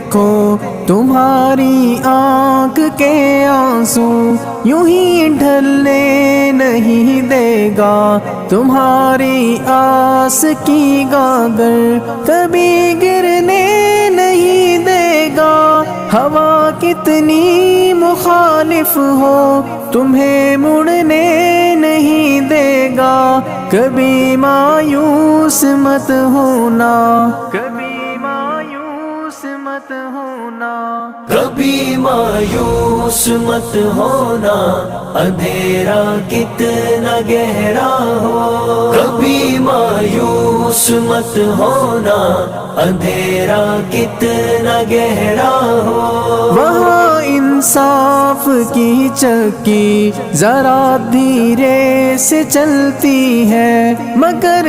دیکھو تمہاری آنکھ کے آنسو یوں ہی ڈھلنے نہیں دے گا، تمہاری آس کی گاگر کبھی گرنے نہیں دے گا۔ ہوا کتنی مخالف ہو تمہیں مڑنے نہیں دے گا، کبھی مایوس مت ہونا، کبھی مایوس مت ہونا، کبھی مایوس مت ہونا، اندھیرا کتنا گہرا ہو، کبھی مایوس مت ہونا، اندھیرا کتنا گہرا ہو۔ وہاں انصاف کی چکی ذرا دھیرے سے چلتی ہے، مگر